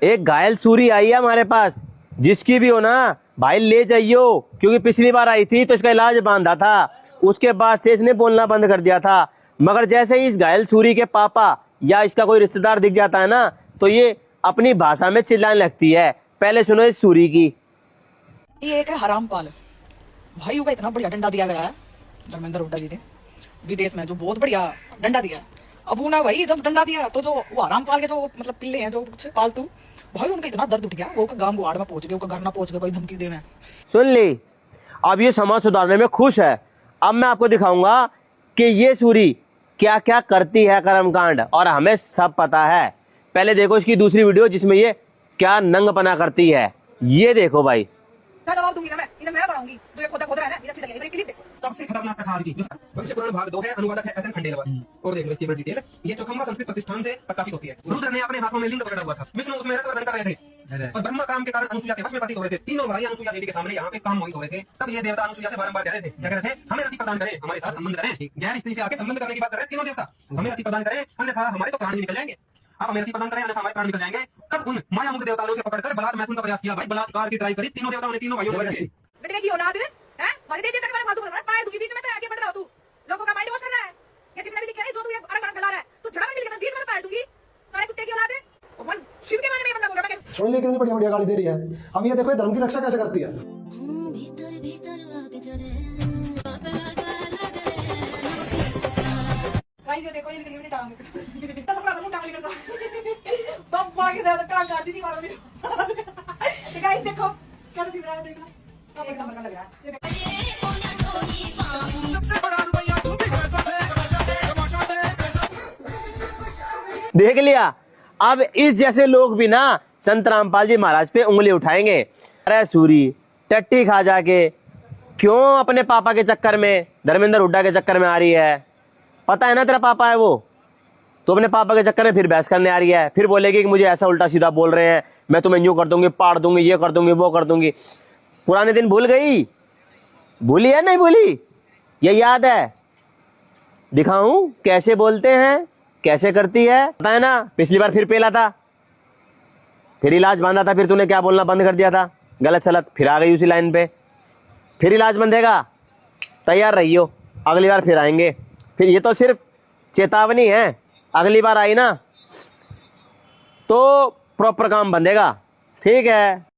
एक घायल सूरी आई है हमारे पास, जिसकी भी हो ना भाई ले जाइयो, क्योंकि पिछली बार आई थी तो इसका इलाज बांधा था, उसके बाद से इसने बोलना बंद कर दिया था। मगर जैसे ही इस घायल सूरी के पापा या इसका कोई रिश्तेदार दिख जाता है ना, तो ये अपनी भाषा में चिल्लाने लगती है। पहले सुनो इस सूरी की। ये एक है हरामपाल, भाइयों का इतना बढ़िया डंडा दिया गया है धर्मेंद्र हुड्डा जी ने विदेश में, जो बहुत बढ़िया डंडा दिया है। अब ना भाई जब डंडा दिया तो जो वो हरामपाल के जो मतलब पिल्ले हैं जो पालतू, भाई उनका इतना दर्द उठ गया, वो गांव गुआड़ में पहुंच गए, वो घर ना पहुंच गए, भाई धमकी दे में। सुन ली, अब ये समाज सुधारने में खुश है। अब मैं आपको दिखाऊंगा कि ये सूरी क्या क्या करती है कर्मकांड, और हमें सब पता है। पहले देखो इसकी दूसरी वीडियो जिसमें ये क्या नंगपना करती है, ये देखो भाई। क्या जवाब दूंगी ना मैं, इन्हें मैं बनाऊंगी जो ये खोदा खोद रहा है ना, ये अच्छी लगी मेरी क्लिप देखो। सबसे खतरनाक कथा की भविष्य पुराण भाग 2 है, अनुवादक है एसएन खंडेलवाल। और देख लो इसकी बड़ी डिटेल। ये चौखंबा संस्कृत प्रतिष्ठान से प्रकाशित होती है। रुद्र ने अपने हाथों में लिंग पकड़ा हुआ था, विष्णु उसमें रसवर्धन कर रहे थे, और ब्रह्मा काम के कारण अनुसुईया के वश में पतित हो रहे थे। तीनों भाई अनुसुईया देवी के सामने यहाँ पे काम मोहित हो रहे थे। तब ये देवता अनुसुईया से बारंबार कह रहे थे, क्या कह रहे थे, हमें रति प्रदान करें, हमारे साथ संबंध करें। गैर स्त्री से आके संबंध करने की बात कर रहे हैं तीनों देवता, हमें रति प्रदान करें, अन्यथा हमारे तो प्राण भी निकल जाएंगे। आप हमें रति प्रदान करें, अन्यथा हमारे प्राण निकल जाएंगे। तब उन माया मुक्त देवताओं से पकड़कर बलात् मैथुन का प्रयास किया। भाई बलात्कार की ट्राई करी तीनों देवताओं ने, तीनों भाइयों ने। बेटे की औलाद है, हैं? मारी दे दे तक मैंने फालतू बोल रहा है, पाए तू बीच में तो आगे बढ़ रहा हो, तू लोगों का माइंड वॉश कर रहा है। ये जिसने भी लिखा है जो तू ये अड़क अड़क गला रहा है, तू झड़ा में मिल गया, बीच में पाए दूंगी, सारे कुत्ते की औलाद है। भगवान शिव के बारे में ये बंदा बोल रहा है। सुन ली कितनी बढ़िया बढ़िया गाली दे रही है। अब ये देखो ये धर्म की रक्षा कैसे करती है। गाइस ये देखो ये निकली मेरी टांग, तो सब टांग टांग निकल बब्बा की ज्यादा टांग काट दी सी मारो मेरी। गाइस देखो क्या सी मेरा देखना, एक नंबर का लग रहा है। देख लिया, अब इस जैसे लोग भी ना संत रामपाल जी महाराज पे उंगली उठाएंगे। अरे सूरी टट्टी खा जाके क्यों अपने पापा के चक्कर में, धर्मेंद्र हुड्डा के चक्कर में आ रही है? पता है ना तेरा पापा है वो, तो अपने पापा के चक्कर में फिर बहस करने आ रही है, फिर बोलेगी कि मुझे ऐसा उल्टा सीधा बोल रहे हैं, मैं तुम्हें यूं कर दूंगी, पाड़ दूंगी, ये कर दूंगी, वो कर दूंगी। पुराने दिन भूल गई? भूली है नहीं भूली? ये याद है? दिखाऊं कैसे बोलते हैं, कैसे करती है? पता है ना, पिछली बार फिर पेला था, फिर इलाज बांधा था, फिर तूने क्या बोलना बंद कर दिया था, गलत सलत, फिर आ गई उसी लाइन पे। फिर इलाज बंधेगा, तैयार रहियो, अगली बार फिर आएंगे। फिर ये तो सिर्फ चेतावनी है, अगली बार आई ना तो प्रॉपर काम बंधेगा। ठीक है।